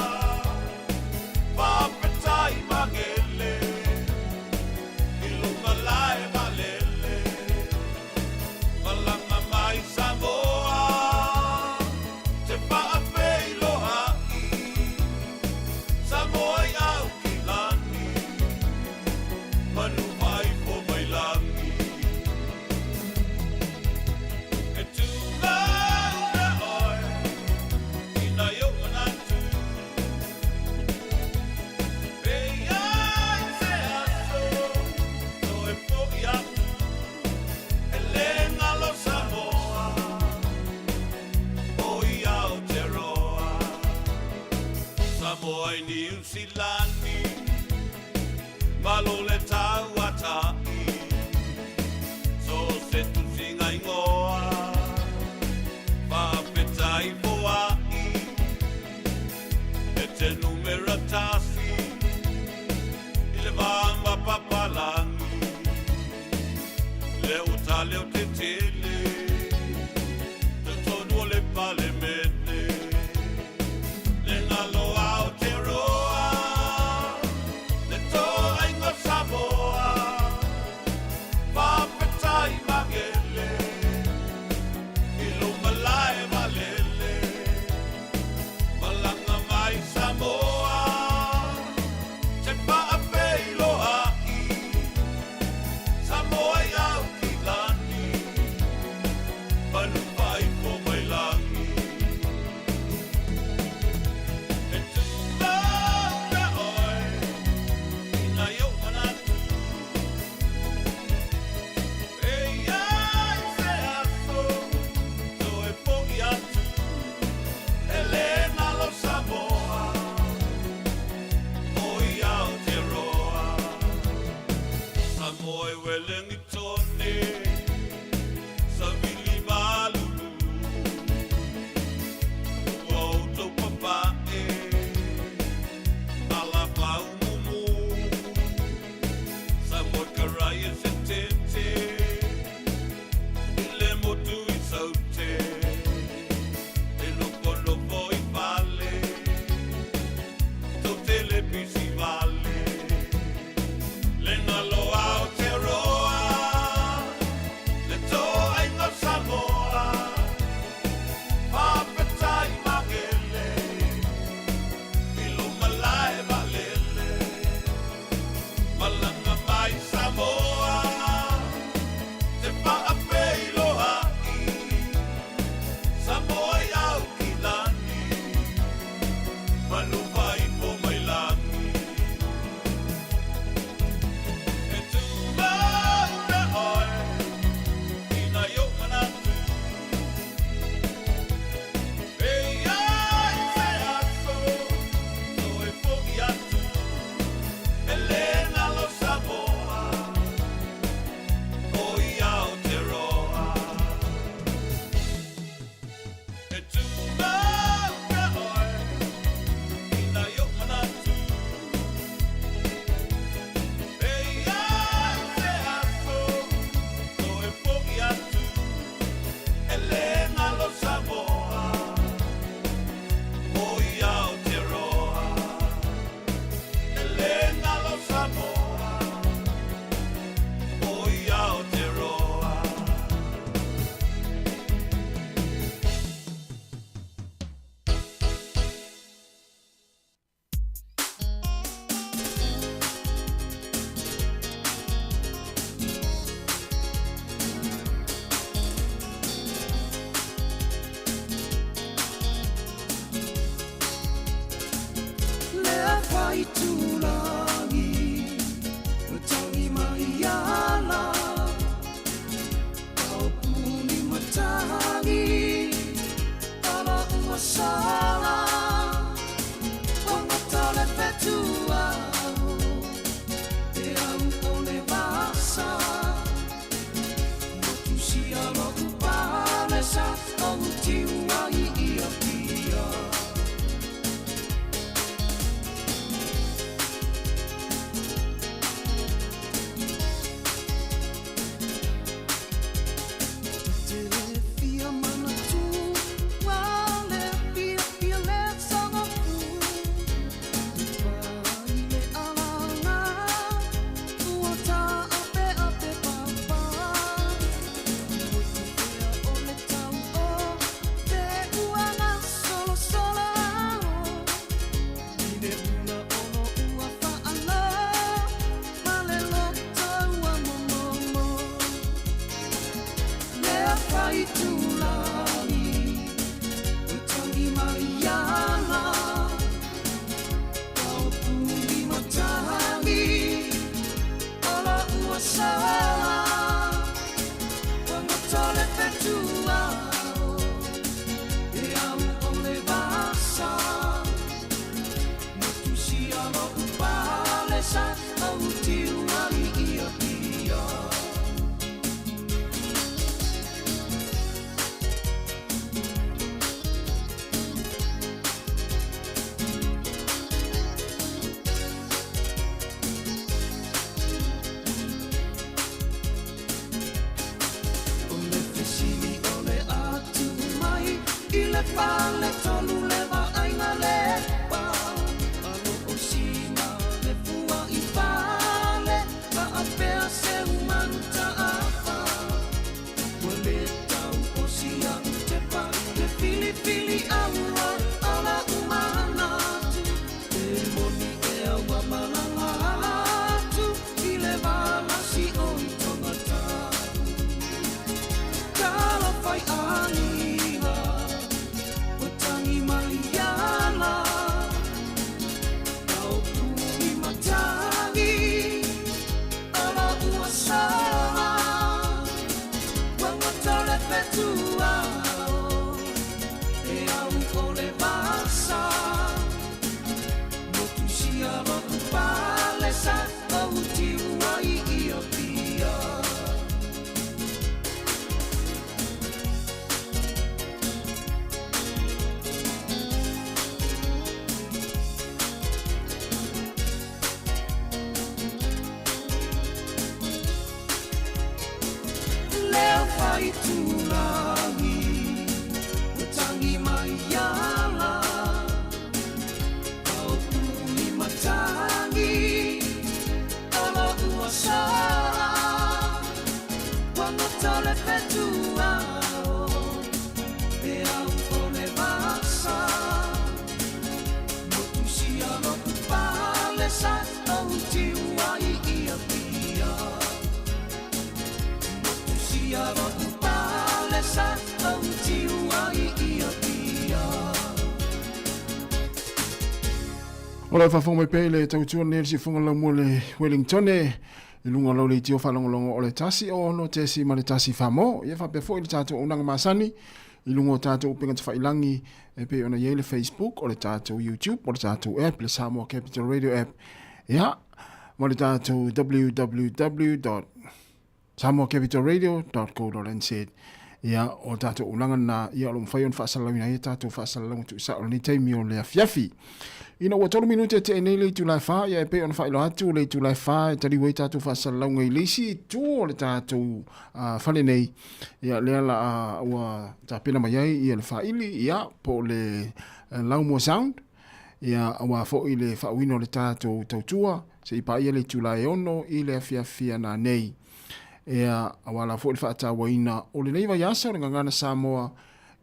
papetai magele i lunga lae malele malanga mai Sāmoa te paapei loha'i Sāmoa i au ki lani manu mai po mai langi e tu launa oe i na iau anatu e ai se aso no e poki atu e le ngalo Sāmoa o i Aotearoa Sāmoa i New Zealani malo le tau atai so se tu singa ingoa whaapetai poai e te numera tasi i le wanga papalangi le utale o te tele te tonu o le pale mene le ngalo Aotearoa le to ainga Sāmoa papetai magele i lunga lae malele malanga mai Sāmoa te paapei loha'i Sāmoa i au ki lani manu mai po mai langi e tu launa oe i na iau manatu e ai se aso so e poki atu e le ngalo Sāmoa o i Aotearoa Sāmoa i welengi tone sa vili malulu ua outou papae ala pau mumu Sāmoa i karai e se tete i le motu i saute e nokonofo i pale tau tele pisi vale le ngalo Aotearoa fai tūlani Utangi Mariana Kau puli matangi Ala uasala Wangotole petuao E au ole basa Matusi alo upalesa Au tiuali ia pia Fale tolu leva aina lepa Alo o sina le fua I fale Ka apea se umanta apa Wale tau o sia te pa Te fili fili aua ala umana Te moni e aua malangatu I le vala si o I tongata Kala fai ani Mariana Kau puni matangi Ala uasala Wangotole petuao E au ole basa Motusi alo upalesa Au tiuai ia pia Fai tūlani Utangi Mariana Kau puni matangi Ala uasala Wangotole petuao E au ole basa Motusi alo upalesa Au tiuai ia pia Alo upalesa Au tiuai ia pia Ola whawhonga mai pele tautua nere si whonga lau le Wellington I lunga lau le tio whalongolongo o le tasi o no te si ma le tasi whamo. Ia whapea fo I le tātou unanga masani I lunga o tātou upenga te whailangi e pe ona iei le Facebook o le tātou YouTube o le tātou app le Sāmoa Capital Radio app. Ia, mo le tātou www.samoacapitalradio.co.nz Ia o tātou unanga na ia o mwhai on whaasalawina ia tātou whaasalawina tu sa o ni teimi o le afiafi. Ina ua tolu minute te enei le tu lai wha, ia e pe ona whailo atu le tu lai wha, e tari wei tātou whaasalawina I leisi tu o le tātou whale nei. Ia lea la ua tā pena mai ai ia le whaili, ia po le Laumua Sound, ia awa fo I le whauino le tātou tautua, se I pa ia le tu lai ono I le afiafia na nei. Ea awala fo I whaatawaina o le nei vai asa o le ngangana Sāmoa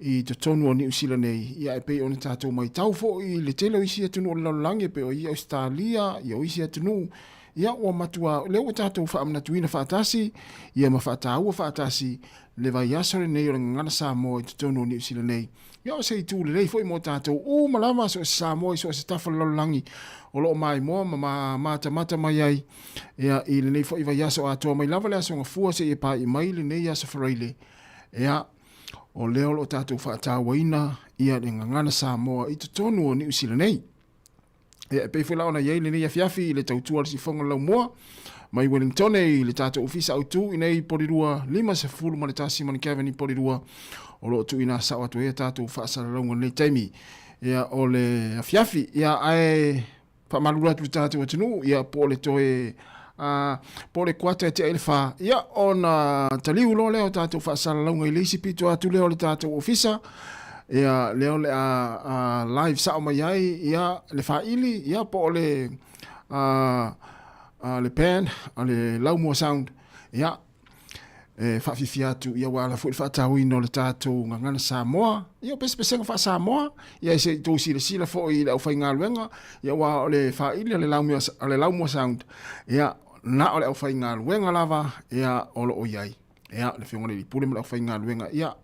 I te tonu o New Zealand nei. Ia e pei o ne tātou mai tau fo I le tele o isi atunu o le laulangi e pe o I Australia, I o isi atunu. Ia o matua, leo o tātou whaamanatuina whaatasi, ia ma whaataua whaatasi, le vai asa o le nei o le ngangana Sāmoa I te tonu o New Zealand nei. Ia o se I tū le nei fo I mo tātou, o malama so Sāmoa I so se tafa laulangi. O loo mai moa ma mata mai ai ea I le nei fo I vai aso atoa mai lava le aso ngafua se I pa I mai le nei aso whareile ea o leo lo tātou whaatawaina ia le ngangana Sāmoa I te tonu o New Zealand nei ea pei fwela ona iei le nei afiafi I le tautua si whonga lau moa mai Wellington I le tātou ofisa autu I nei porirua 5 ma le tasi mani Kevin I porirua o loo tu ina sao atu ea tātou whaasaralaunga nei taimi ea o le afiafi ea ai Whamalura tu tātou atinu, ia po le toe, po le kuata e te elefa, ia ona taliu lo leo tātou whaasara launga I leisi pito atu leo le tātou ofisa, ia leo le live sao mai ai, ia le whaili, ia po le band, le Laumua Sound, ia whawhiwhi atu ia wala fwoi whaatawina le tātou ngangana Sāmoa. Ia pese wha Sāmoa. Ia se tō sila fwoi le au whai ngā luenga. Ia wā o le whaili le Laumua Sound. Ia na o le au whai ngā luenga lava. Ia o lo o iai. Ia, le whionga le pule mala whainga luenga, ia,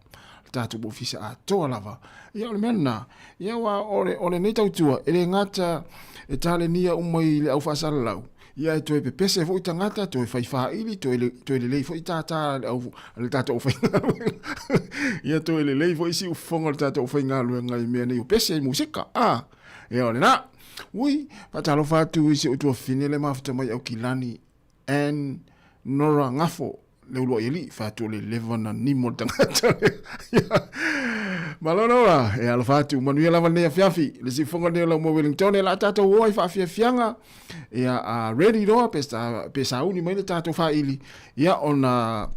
tātou mo fisa a toa lava. Ia, le mena, ia wa ole nei tautua, ele ngata e tale nia umai le au whaasara lau. Ia e toi pepese fo i tangata, toi whai whaili, toi le lei fo i tātā le tātou whainga luenga. Ia toi le lei fo i si ufonga le tātou whainga luenga i mea nei upese i musika. Ia ole na. Ui, patalo whātu i se utua whine le mafuta mai au kilani and Nora ngafo. Le ulo ili fatu le levana ni mo tangata. Malona e ala fatu manuia lava ne fiafi le si fonga ne la mo Wellington e la tata woi fa fianga e a ready do pesa uni mai le tata fa ili ia ona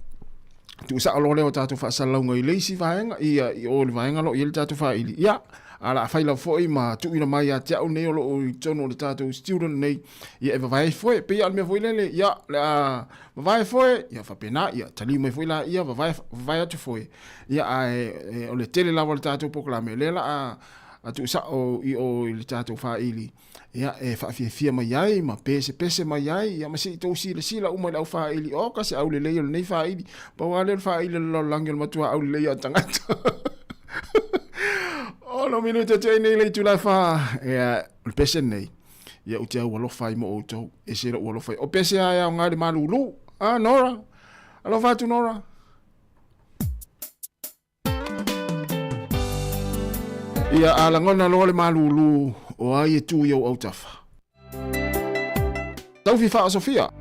tu sa lo le tata fa salonga i le si vaenga ia i o le vaenga lo i tata fa ili ia ala faila foi ma tu ina mai a te au nei o tono le tātou student nei ia eva vai foi pe ia me foi lele ia la vai foi ia fa pena ia tali me foi la ia vai atu foi ia o le tele la vol tātou proclame lela a tu sa o le tātou fa ili ia e fa fia mai ai ma pese mai ai ia ma si to si le sila uma le fa ili o ka se au le le nei fa ili pa wale fa ili lo langel matua au le ia tangata no minuto te nei le tu la fa e pese nei ia utia walo fai mo auto e se ro walo fai o pese ai ngari malulu Nora alo fa tu Nora ia ala ngona lo le malulu o ai tu yo autafa tau fi fa Sofia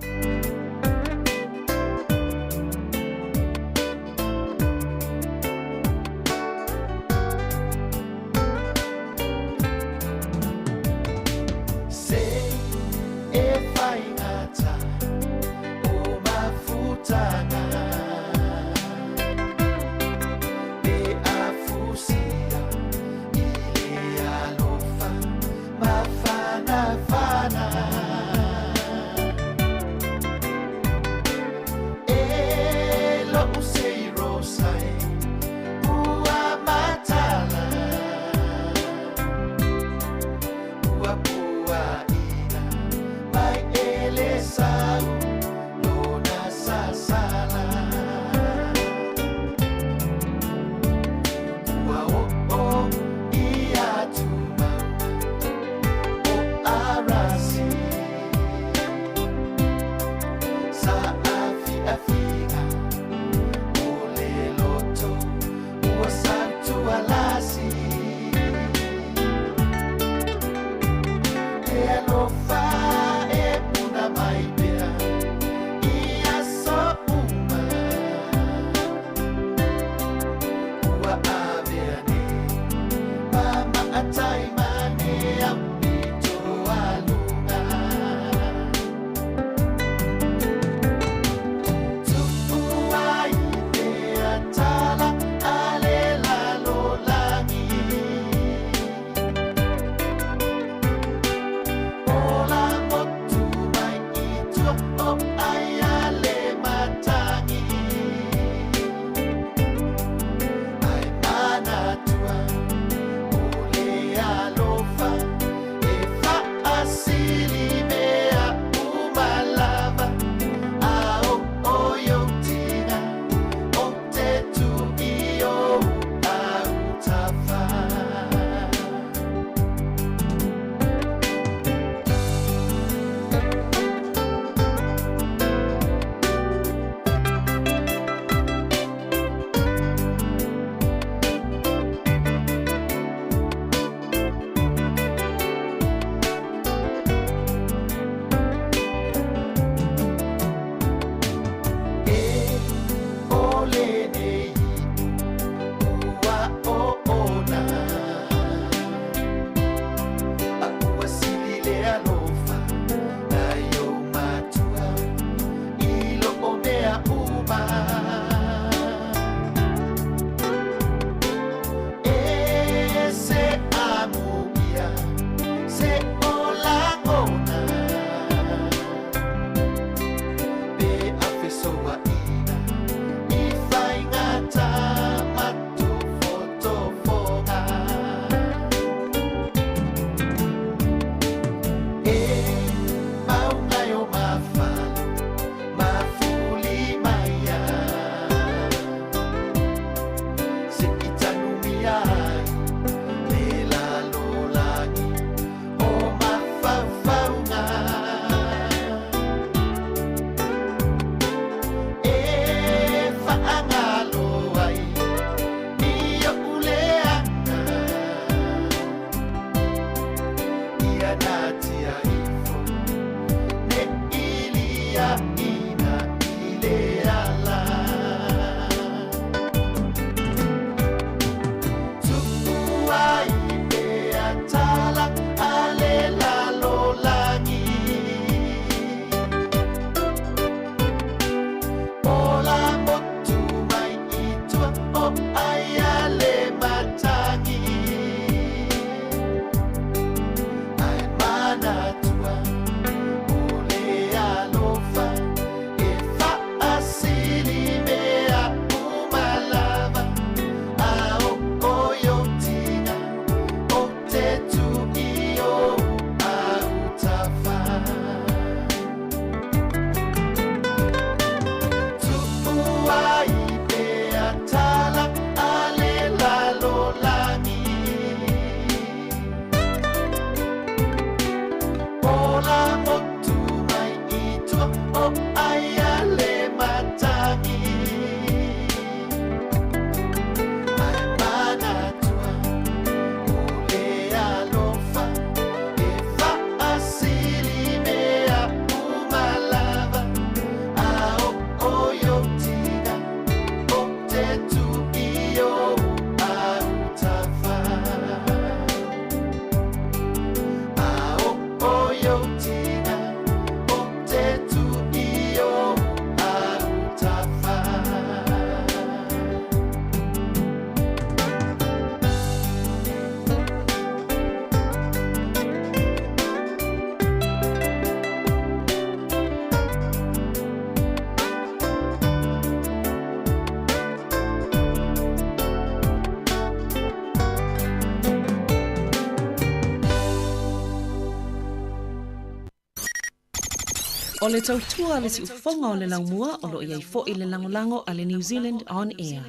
O le tautua le si ufonga o le laumua o lo iai fo i le langolango a le New Zealand On Air.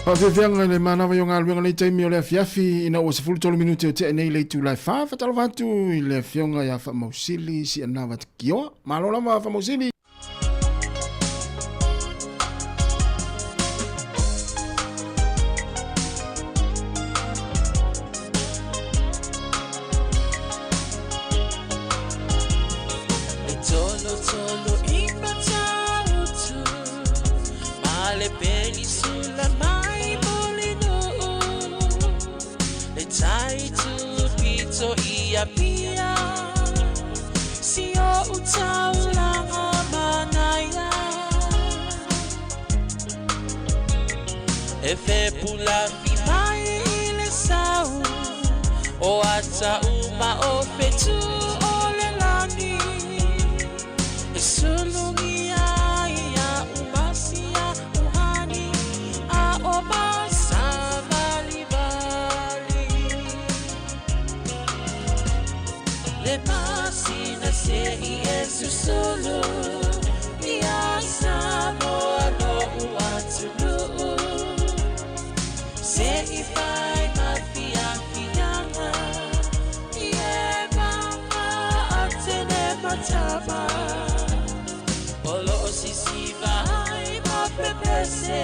Pawhewhenga le manawa yo ngā luenga le taimi o le afiafi ina o se fulutolo minuti o te nei le tu lai wha whatalo watu i le fionga ia wha mausili si anawa te kioa. Malo lama wha mausili. Efe pula mai le sau o ata uma o fetu o le lani e sulungi ia umasia uhani a o masa vali vali le masina se i esu solo ia Sāmoa no uatunu se I fai mafianga ie mama atene matama olo sisi vai ma pepese